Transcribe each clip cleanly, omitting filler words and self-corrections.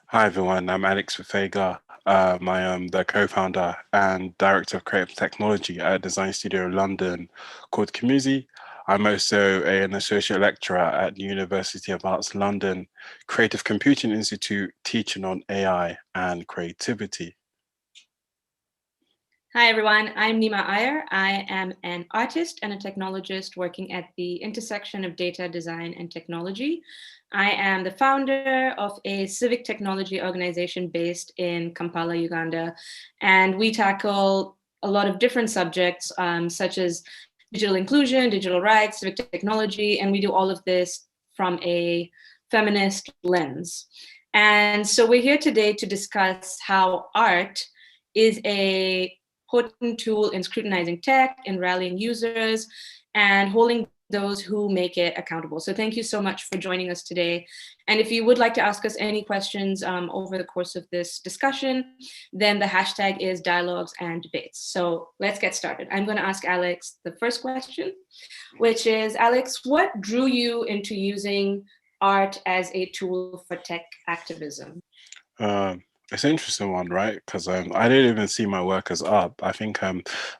Hi everyone, I'm Alex Fafega. I am the co-founder and director of creative technology at a design studio in London called Kamuzi. I'm also an associate lecturer at the University of Arts London Creative Computing Institute, teaching on AI and creativity. Hi, everyone. I'm Nima Iyer. I am an artist and a technologist working at the intersection of data design and technology. I am the founder of a civic technology organization based in Kampala, Uganda, and we tackle a lot of different subjects, such as digital inclusion, digital rights, civic technology, and we do all of this from a feminist lens. And so we're here today to discuss how art is a potent tool in scrutinizing tech and rallying users and holding those who make it accountable. So thank you so much for joining us today. And if you would like to ask us any questions over the course of this discussion, then the hashtag is dialogues and debates. So let's get started. I'm going to ask Alex the first question, which is, Alex, what drew you into using art as a tool for tech activism? Um, it's an interesting one, right? Because I didn't even see my work as art. I think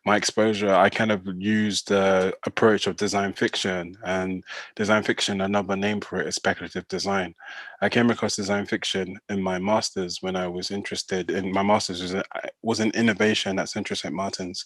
my exposure, I kind of used the approach of design fiction, and design fiction, another name for it is speculative design. I came across design fiction in my master's when I was interested in my master's was in innovation at Central St. Martin's.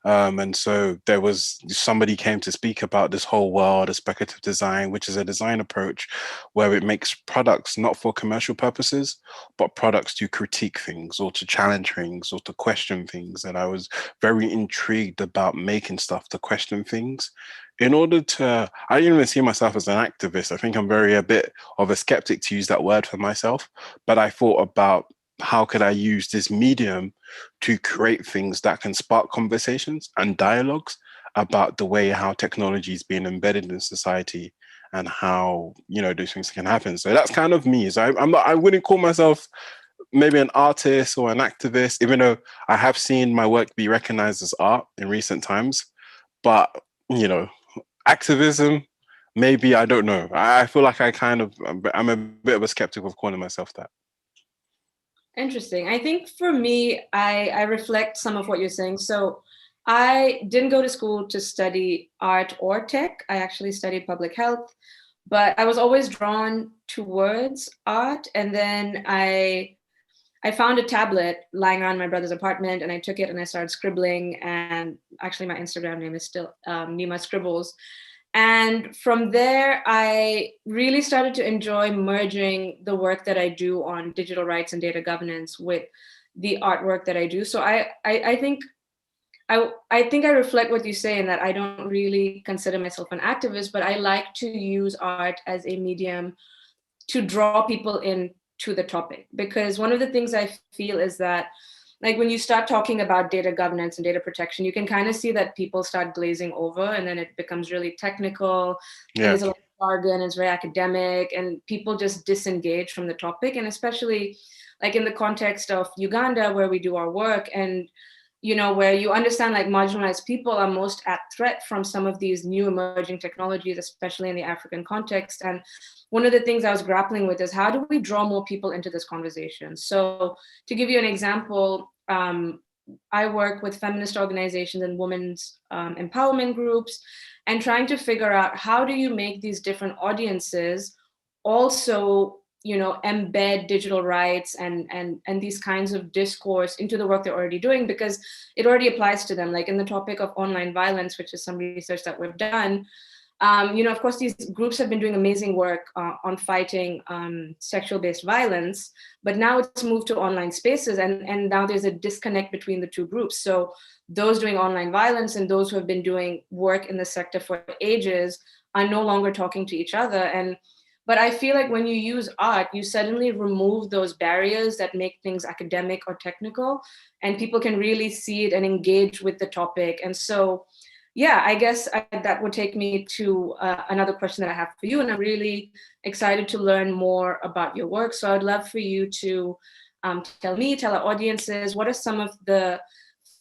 And so there was somebody came to speak about this whole world of speculative design, which is a design approach where it makes products not for commercial purposes but products to critique things or to challenge things or to question things. And I was very intrigued about making stuff to question things. In order to, I didn't even see myself as an activist. I think I'm very a bit of a skeptic to use that word for myself. But I thought about how could I use this medium to create things that can spark conversations and dialogues about the way how technology is being embedded in society and how those things can happen. So that's kind of me. So I'm not. I wouldn't call myself maybe an artist or an activist, even though I have seen my work be recognized as art in recent times. But you know, activism, maybe I don't know. I feel like I'm a bit of a skeptic of calling myself that. Interesting. I think for me, I reflect some of what you're saying. So I didn't go to school to study art or tech. I actually studied public health, but I was always drawn towards art. And then I found a tablet lying around my brother's apartment, and I took it and I started scribbling. And actually, my Instagram name is still Nima Scribbles. And from there, I really started to enjoy merging the work that I do on digital rights and data governance with the artwork that I do. So I think I think I reflect what you say in that I don't really consider myself an activist, but I like to use art as a medium to draw people in to the topic. Because one of the things I feel is that, like, when you start talking about data governance and data protection, you can kind of see that people start glazing over, and then it becomes really technical, and Yeah. there's a lot of jargon, it's very academic, and people just disengage from the topic. And especially like in the context of Uganda, where we do our work, and where you understand like marginalized people are most at threat from some of these new emerging technologies, especially in the African context. And one of the things I was grappling with is how do we draw more people into this conversation? So to give you an example, I work with feminist organizations and women's empowerment groups, and trying to figure out how do you make these different audiences also embed digital rights and these kinds of discourse into the work they're already doing, because it already applies to them. Like in the topic of online violence, which is some research that we've done, of course, these groups have been doing amazing work on fighting sexual-based violence, but now it's moved to online spaces, and now there's a disconnect between the two groups. So those doing online violence and those who have been doing work in the sector for ages are no longer talking to each other. But I feel like when you use art, you suddenly remove those barriers that make things academic or technical, and people can really see it and engage with the topic. And so yeah, I guess that would take me to another question that I have for you. And I'm really excited to learn more about your work. So I'd love for you to tell our audiences, what are some of the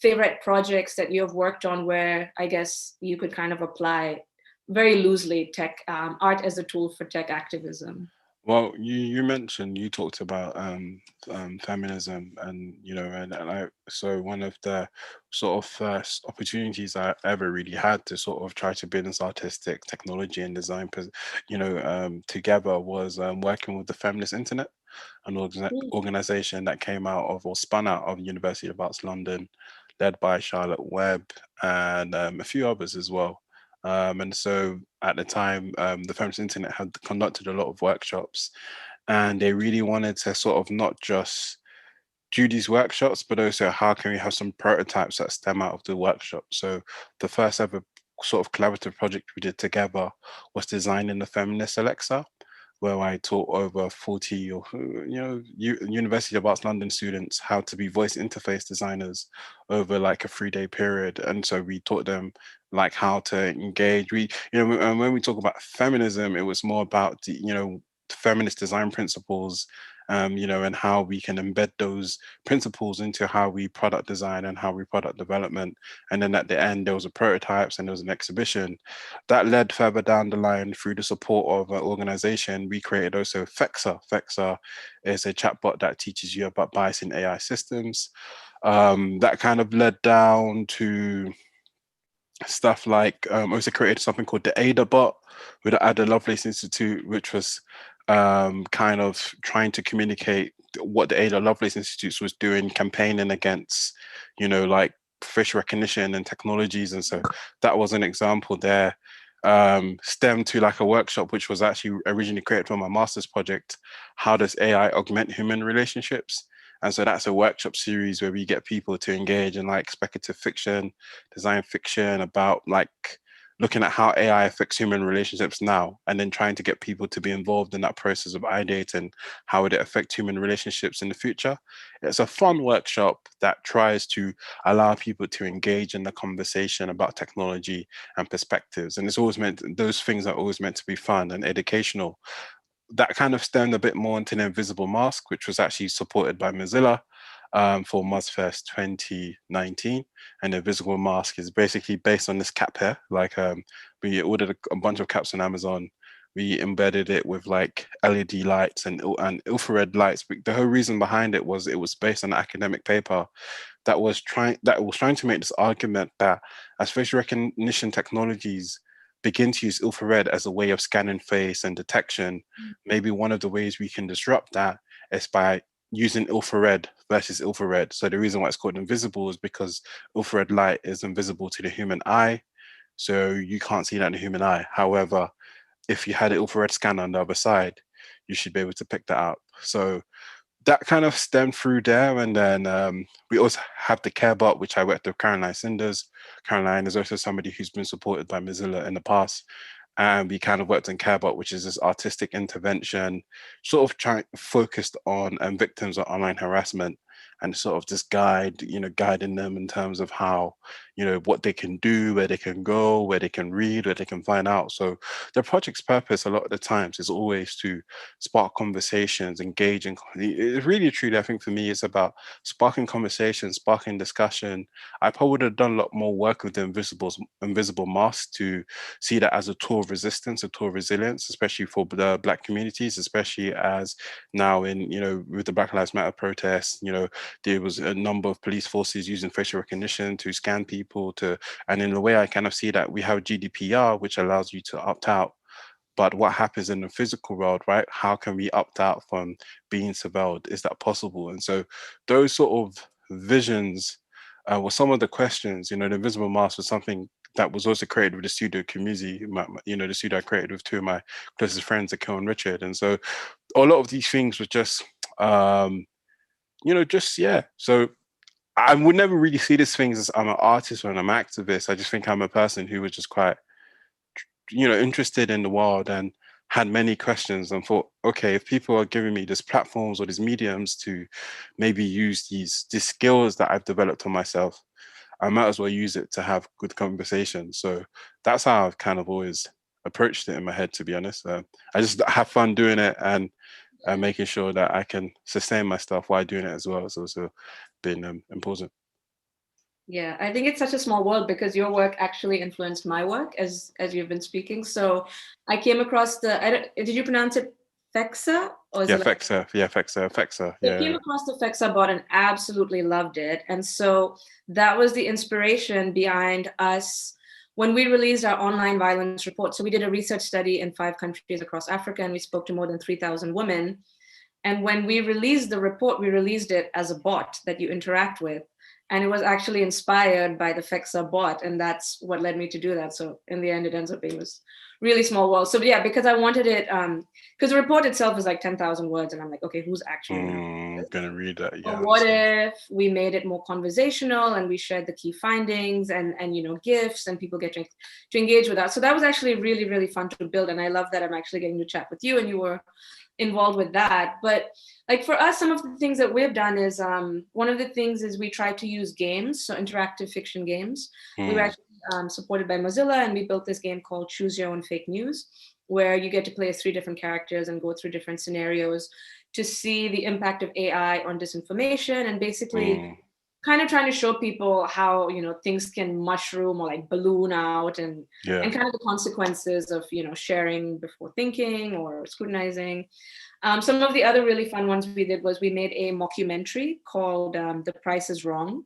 favorite projects that you have worked on where I guess you could kind of apply very loosely tech art as a tool for tech activism? Well, you mentioned, you talked about feminism, and and I, so one of the sort of first opportunities I ever really had to sort of try to business artistic technology and design together was working with the Feminist Internet, an Mm. organization that came out of, or spun out of, University of Arts London, led by Charlotte Webb and a few others as well. And so at the time, the Feminist Internet had conducted a lot of workshops, and they really wanted to sort of not just do these workshops, but also how can we have some prototypes that stem out of the workshop. So the first ever sort of collaborative project we did together was designing the feminist Alexa, where I taught over 40 or University of Arts London students how to be voice interface designers over like a 3-day period. And so we taught them like how to engage. And when we talk about feminism, it was more about the feminist design principles, and how we can embed those principles into how we product design and how we product development. And then at the end, there was a prototypes and there was an exhibition that led further down the line through the support of an organization. We created also FEXA. FEXA is a chatbot that teaches you about bias in AI systems. That kind of led down to stuff like also created something called the Ada bot with the Ada Lovelace Institute, which was kind of trying to communicate what the Ada Lovelace Institute was doing, campaigning against, like facial recognition and technologies. And so that was an example there. Stemmed to like a workshop, which was actually originally created for my master's project. How does AI augment human relationships? And so that's a workshop series where we get people to engage in like speculative fiction, design fiction, about like looking at how AI affects human relationships now, and then trying to get people to be involved in that process of ideating how would it affect human relationships in the future. It's a fun workshop that tries to allow people to engage in the conversation about technology and perspectives. And it's always meant, those things are always meant to be fun and educational. That kind of stemmed a bit more into the Invisible Mask, which was actually supported by Mozilla for MozFest 2019. And the Invisible Mask is basically based on this cap here. Like we ordered a bunch of caps on Amazon. We embedded it with like LED lights and infrared lights. But the whole reason behind it was based on an academic paper that was trying to make this argument that as facial recognition technologies begin to use infrared as a way of scanning face and detection, maybe one of the ways we can disrupt that is by using infrared versus infrared. So the reason why it's called invisible is because infrared light is invisible to the human eye. So you can't see that in the human eye. However, if you had an infrared scanner on the other side, you should be able to pick that up. So that kind of stemmed through there. And then we also have the CareBot, which I worked with Caroline Sinders. Caroline is also somebody who's been supported by Mozilla in the past. And we kind of worked on CareBot, which is this artistic intervention, sort of trying focused on victims of online harassment, and sort of this guiding them in terms of how, what they can do, where they can go, where they can read, where they can find out. So the project's purpose a lot of the times is always to spark conversations, engage in, it really truly, I think for me, it's about sparking conversation, sparking discussion. I probably would have done a lot more work with the invisible mask to see that as a tool of resistance, a tool of resilience, especially for the Black communities, especially as now with the Black Lives Matter protests, there was a number of police forces using facial recognition to scan people and in a way I kind of see that we have GDPR, which allows you to opt out. But what happens in the physical world, right? How can we opt out from being surveilled? Is that possible? And so those sort of visions were some of the questions. The Invisible Mask was something that was also created with the studio community, the studio I created with two of my closest friends, Akil and Richard. And so a lot of these things were just, yeah. So I would never really see these things as I'm an artist or I'm an activist. I just think I'm a person who was just quite interested in the world and had many questions and thought, okay, if people are giving me these platforms or these mediums to maybe use these skills that I've developed on myself, I might as well use it to have good conversations. So that's how I've kind of always approached it in my head, to be honest. I just have fun doing it, and making sure that I can sustain my stuff while doing it as well. It's also been important. Yeah, I think it's such a small world because your work actually influenced my work as you've been speaking. So I came across did you pronounce it Fexa, or is Yeah, it like Fexa. Yeah, Fexa. so I came Yeah. across the Fexa bot and absolutely loved it. And so that was the inspiration behind us when we released our online violence report. So we did a research study in 5 countries across Africa, and we spoke to more than 3,000 women. And when we released the report, we released it as a bot that you interact with. And it was actually inspired by the Fexa bot. And that's what led me to do that. So in the end, it ends up being this really small world. So yeah, because I wanted it, because the report itself is like 10,000 words. And I'm like, okay, who's actually going to read this? Gonna read that. But Yeah, I what understand. if we made it more conversational and we shared the key findings and gifs, and people get to engage with that. So that was actually really, really fun to build. And I love that I'm actually getting to chat with you and you were involved with that. But like for us, some of the things that we've done is one of the things is we try to use games, so interactive fiction games. We were actually supported by Mozilla, and we built this game called Choose Your Own Fake News, where you get to play as 3 different characters and go through different scenarios to see the impact of AI on disinformation, and basically kind of trying to show people how things can mushroom or like balloon out, Yeah. and kind of the consequences of sharing before thinking or scrutinizing. Some of the other really fun ones we did was we made a mockumentary called The Price is Wrong,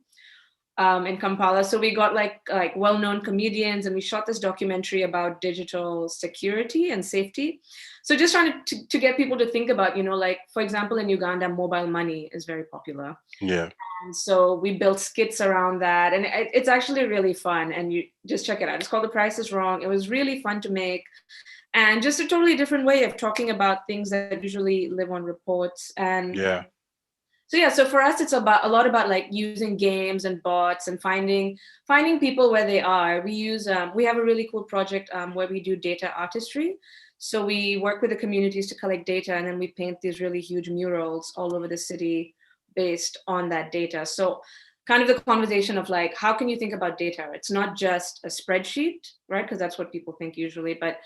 in Kampala. So we got like well-known comedians, and we shot this documentary about digital security and safety. So just trying to get people to think about, like for example, in Uganda, mobile money is very popular. Yeah. And so we built skits around that, and it's actually really fun. And you just check it out. It's called The Price is Wrong. It was really fun to make, and just a totally different way of talking about things that usually live on reports. And Yeah. so yeah, so for us, it's about a lot about like using games and bots and finding people where they are. We have a really cool project where we do data artistry. So we work with the communities to collect data, and then we paint these really huge murals all over the city based on that data. So kind of the conversation of like, how can you think about data? It's not just a spreadsheet, right? Because that's what people think usually, but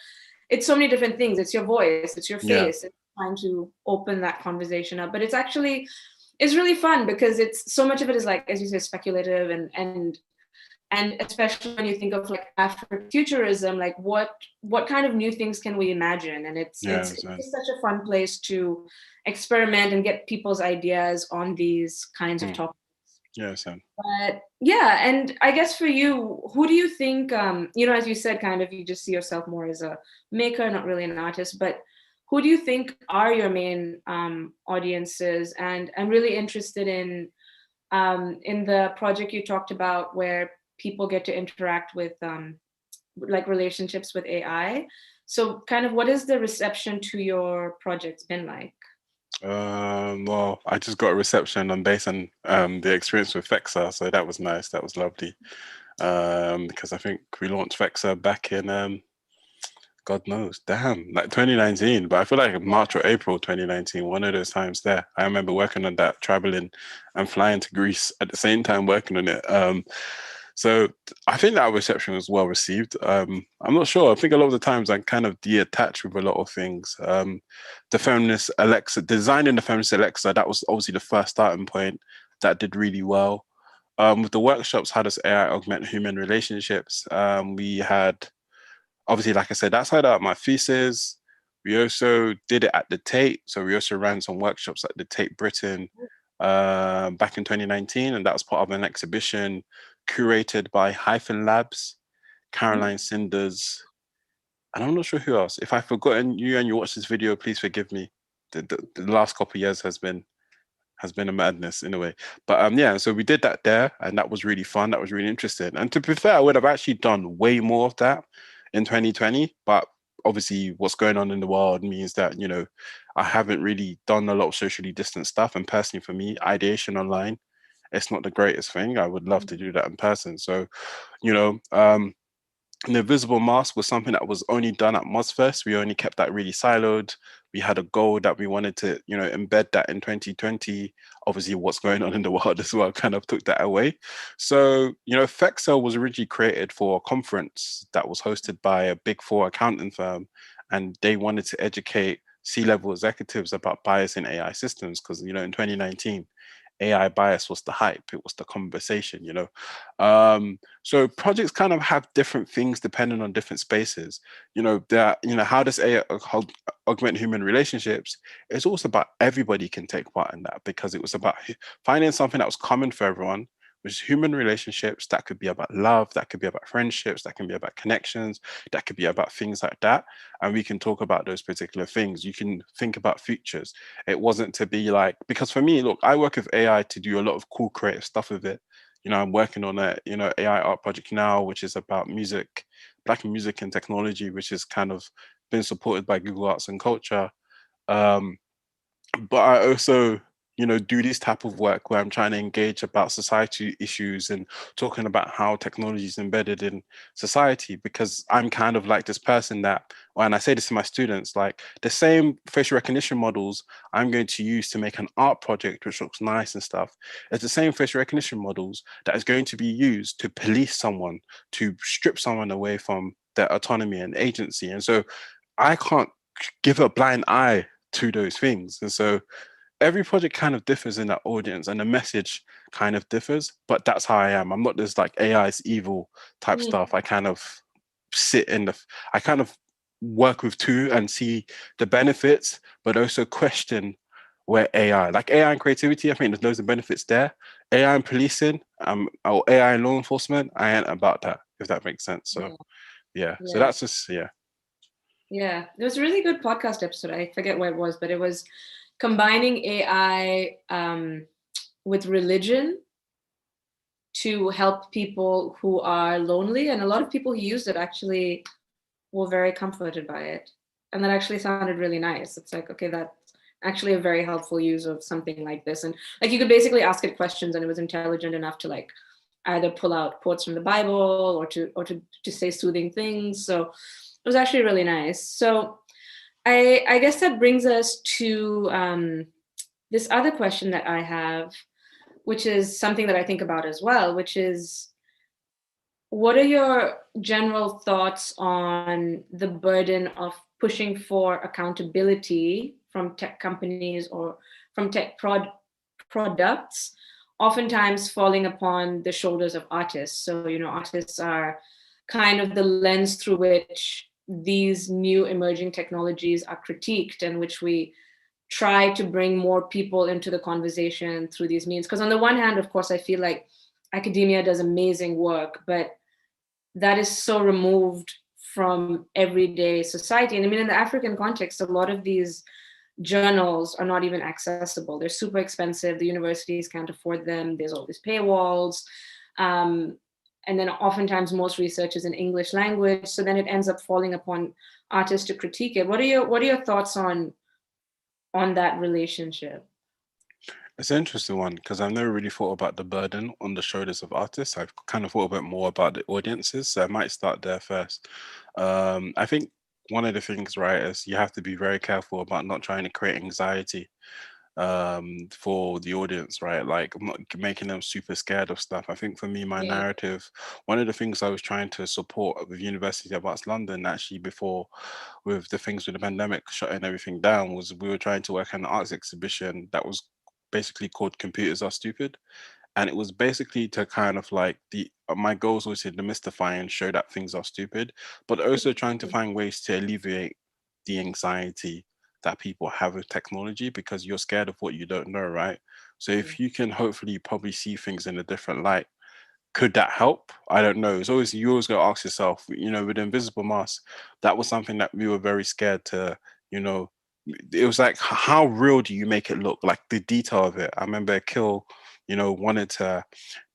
it's so many different things. It's your voice, it's your Yeah. face. It's trying to open that conversation up, but it's really fun because it's so much of it is like, as you say, speculative, and especially when you think of like Afrofuturism, like what kind of new things can we imagine? And it's just such a fun place to experiment and get people's ideas on these kinds of topics. Yeah, Sam. But yeah, and I guess for you, who do you think, as you said, kind of you just see yourself more as a maker, not really an artist, but who do you think are your main audiences? And I'm really interested in the project you talked about where people get to interact with like relationships with AI. So kind of what is the reception to your projects been like? Well, I just got a reception on based on the experience with Fexa, so that was nice. That was lovely. Because I think we launched Fexa back in God knows, damn, like 2019. But I feel like March or April 2019, one of those times there. I remember working on that, traveling and flying to Greece at the same time working on it. So I think that reception was well received. I'm not sure. I think a lot of the times I'm kind of detached with a lot of things. The feminist Alexa, designing the feminist Alexa, that was obviously the first starting point. That did really well. With the workshops, how does AI augment human relationships? We had, obviously, like I said, that's how my thesis. We also did it at the Tate. So we also ran some workshops at the Tate Britain back in 2019. And that was part of an exhibition curated by Hyphen Labs, Caroline Cinders, and I'm not sure who else. If I've forgotten you and you watch this video, please forgive me. The last couple of years has been a madness in a way. But yeah, so we did that there, and that was really fun. That was really interesting. And to be fair, I would have actually done way more of that in 2020. But obviously, what's going on in the world means that I haven't really done a lot of socially distant stuff. And personally, for me, ideation online, it's not the greatest thing. I would love to do that in person. So, you know, the invisible mask was something that was only done at Mozfest. We only kept that really siloed. We had a goal that we wanted to, embed that in 2020. Obviously, what's going on in the world as well kind of took that away. So, Fexel was originally created for a conference that was hosted by a Big Four accounting firm, and they wanted to educate C-level executives about bias in AI systems because, in 2019, AI bias was the hype, it was the conversation, you know. So projects kind of have different things depending on different spaces. You know, that, you know, how does AI augment human relationships? It's also about everybody can take part in that, because it was about finding something that was common for everyone, which is human relationships. That could be about love, that could be about friendships, that can be about connections, that could be about things like that. And we can talk about those particular things. You can think about futures. It wasn't to be like, because for me, look, I work with AI to do a lot of cool creative stuff with it. You know, I'm working on a, you know, AI art project now, which is about music, black music and technology, which is kind of been supported by Google Arts and Culture. Um, but I also, you know, do this type of work where I'm trying to engage about society issues and talking about how technology is embedded in society, because I'm kind of like this person that, when I say this to my students, like the same facial recognition models I'm going to use to make an art project which looks nice and stuff, it's the same facial recognition models that is going to be used to police someone, to strip someone away from their autonomy and agency. And so I can't give a blind eye to those things. And so every project kind of differs in that audience, and the message kind of differs, but that's how I am. I'm not this like AI is evil type Mm. stuff. I kind of sit in the, I kind of work with two and see the benefits, but also question where AI, like AI and creativity, I think there's loads of benefits there. AI and policing, or AI and law enforcement, I ain't about that, if that makes sense. So Yeah, yeah, so yeah, that's just, yeah. yeah. It was a really good podcast episode. I forget what it was, but it was combining AI with religion to help people who are lonely. And a lot of people who used it actually were very comforted by it. And that actually sounded really nice. It's like, okay, that's actually a very helpful use of something like this. And like you could basically ask it questions and it was intelligent enough to like either pull out quotes from the Bible or to say soothing things. So it was actually really nice. So I guess that brings us to this other question that I have, which is something that I think about as well, which is what are your general thoughts on the burden of pushing for accountability from tech companies or from products, oftentimes falling upon the shoulders of artists? So, you know, artists are kind of the lens through which these new emerging technologies are critiqued and which we try to bring more people into the conversation through these means. Because on the one hand, of course, I feel like academia does amazing work, but that is so removed from everyday society. And I mean, in the African context, a lot of these journals are not even accessible. They're super expensive. The universities can't afford them. There's all these paywalls. Um, and then oftentimes most research is in English language. So then it ends up falling upon artists to critique it. What are your thoughts on that relationship? It's an interesting one, because I've never really thought about the burden on the shoulders of artists. I've kind of thought a bit more about the audiences, so I might start there first. I think one of the things, right, is you have to be very careful about not trying to create anxiety for the audience, right? Like I'm not making them super scared of stuff. I think for me, my Yeah. narrative, one of the things I was trying to support with University of Arts London, actually before, with the things with the pandemic shutting everything down, was we were trying to work on an arts exhibition that was basically called Computers Are Stupid. And it was basically to kind of like my goals was to demystify and show that things are stupid, but also trying to find ways to alleviate the anxiety that people have with technology, because you're scared of what you don't know, right? So if you can hopefully probably see things in a different light, could that help? I don't know. It's always, you always got to ask yourself, you know, with the invisible mask, that was something that we were very scared to, you know, it was like, how real do you make it look? Like the detail of it. I remember Kill, you know, wanted to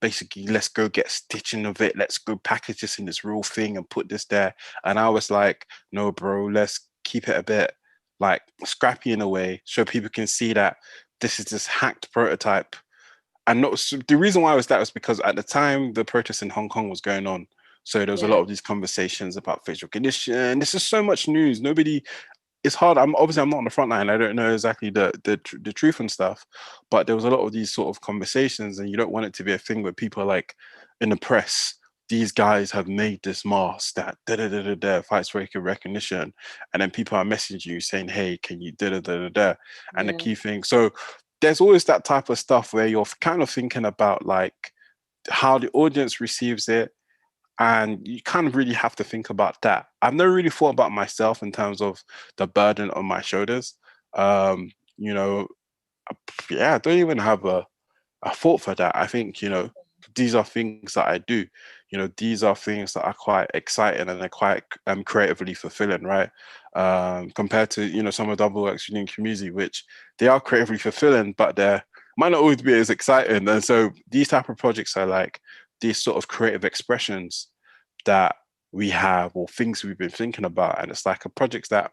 basically, let's go get stitching of it. Let's go package this in this real thing and put this there. And I was like, no, bro, let's keep it a bit like scrappy in a way, so people can see that this is this hacked prototype. And not, so the reason why I was that was because at the time the protest in Hong Kong was going on. So there was a Yeah. lot of these conversations about facial recognition. This is so much news. Nobody, it's hard. I'm not on the front line. I don't know exactly the truth and stuff, but there was a lot of these sort of conversations, and you don't want it to be a thing where people are like in the press. These guys have made this mask that da da da da da fights for recognition, and then people are messaging you saying, "Hey, can you da da da da da?" And the Yeah. key thing. So there's always that type of stuff where you're kind of thinking about like how the audience receives it, and you kind of really have to think about that. I've never really thought about myself in terms of the burden on my shoulders. You know, yeah, I don't even have a thought for that. I think, these are things that I do. These are things that are quite exciting and they're quite creatively fulfilling, right? Compared to, some of the other works you do in community, which they are creatively fulfilling, but they might not always be as exciting. And so these type of projects are like these sort of creative expressions that we have or things we've been thinking about. And it's like a project that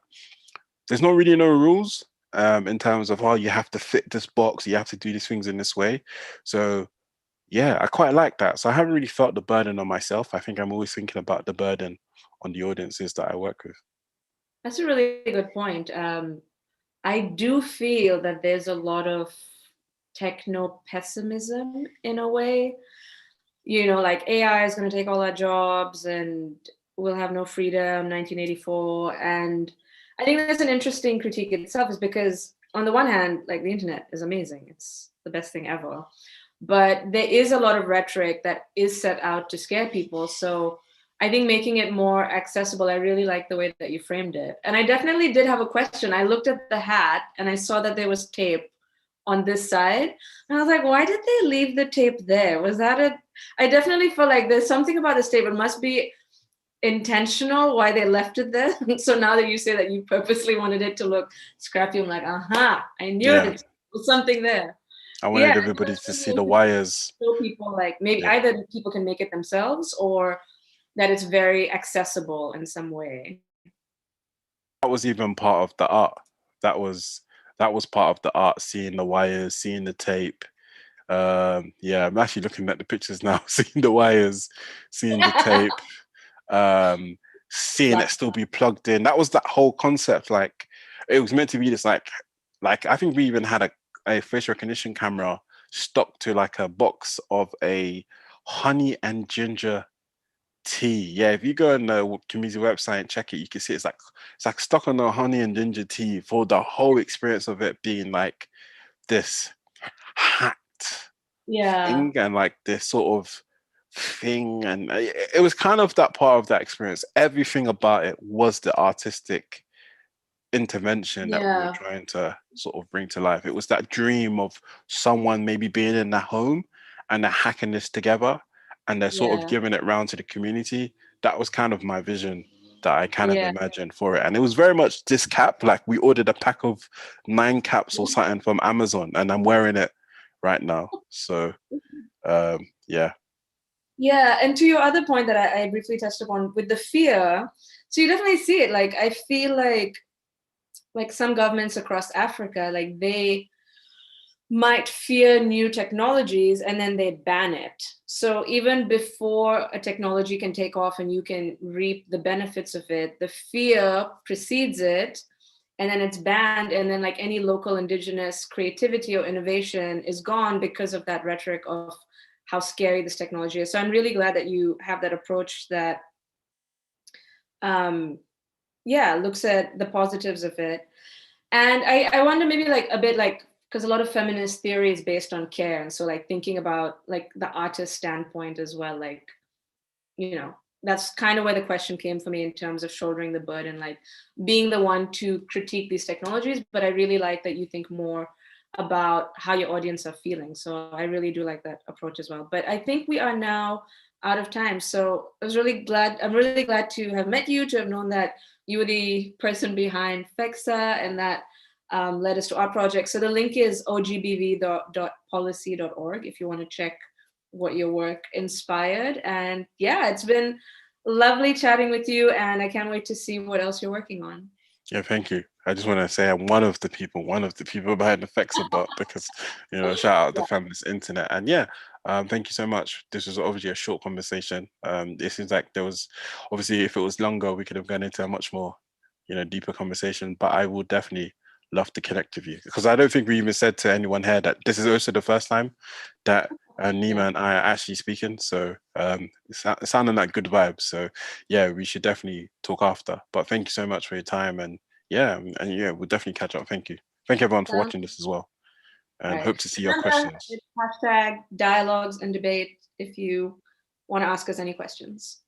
there's not really no rules in terms of, oh, you have to fit this box, you have to do these things in this way. So yeah, I quite like that. So I haven't really felt the burden on myself. I think I'm always thinking about the burden on the audiences that I work with. That's a really good point. I do feel that there's a lot of techno pessimism in a way. Like AI is going to take all our jobs and we'll have no freedom, 1984. And I think that's an interesting critique itself, is because on the one hand, like the internet is amazing. It's the best thing ever. But there is a lot of rhetoric that is set out to scare people. So I think making it more accessible, I really like the way that you framed it. And I definitely did have a question. I looked at the hat and I saw that there was tape on this side. And I was like, why did they leave the tape there? Was that a, I definitely feel like there's something about this tape. It must be intentional why they left it there. So now that you say that you purposely wanted it to look scrappy, I'm like, I knew Yeah, it. There was something there. I Yeah, wanted everybody to see the wires. show people like maybe Yeah, either people can make it themselves or that it's very accessible in some way. that was even part of the art. That was part of the art, seeing the wires, seeing the tape. Yeah, I'm actually looking at the pictures now, seeing the wires, seeing the tape, um, seeing it still be plugged in. That was that whole concept. Like it was meant to be this like I think we even had a facial recognition camera stuck to like a box of a honey and ginger tea. Yeah, if you go on the community website and check it, you can see it's like stuck on the honey and ginger tea for the whole experience of it being like this hacked Yeah. thing and like this sort of thing. And it was kind of that part of that experience. Everything about it was the artistic intervention that we were Yeah. trying to sort of bring to life. It was that dream of someone maybe being in their home and they're hacking this together and they're sort of Yeah. giving it round to the community. That was kind of my vision that I kind of Yeah. imagined for it. And it was very much this cap. Like we ordered a pack of 9 caps or something from Amazon and I'm wearing it right now. So yeah. Yeah. And to your other point that I briefly touched upon with the fear, so you definitely see it. Like I feel like some governments across Africa, like they might fear new technologies and then they ban it. So even before a technology can take off and you can reap the benefits of it, the fear precedes it and then it's banned. And then like any local indigenous creativity or innovation is gone because of that rhetoric of how scary this technology is. So I'm really glad that you have that approach that looks at the positives of it. And I wonder maybe like a bit like, because a lot of feminist theory is based on care. And so like thinking about like the artist standpoint as well, like, that's kind of where the question came for me in terms of shouldering the burden, like being the one to critique these technologies. But I really like that you think more about how your audience are feeling. So I really do like that approach as well. But I think we are now out of time. So I'm really glad to have met you, to have known that you were the person behind FEXA, and that led us to our project. So the link is ogbv.policy.org if you want to check what your work inspired. And yeah, it's been lovely chatting with you, and I can't wait to see what else you're working on. Yeah, thank you. I just want to say I'm one of the people behind the FEXA bot because, shout out the feminist internet. And yeah, thank you so much. This was obviously a short conversation. It seems like there was, obviously, if it was longer, we could have gone into a much more, deeper conversation. But I will definitely love to connect with you because I don't think we even said to anyone here that this is also the first time that Nima and I are actually speaking. So it's sounding like good vibes. So yeah, we should definitely talk after. But thank you so much for your time. And yeah, we'll definitely catch up. Thank you. Thank everyone for watching this as well. and Right. hope to see your Remember, questions. it's hashtag dialogues and debate if you want to ask us any questions.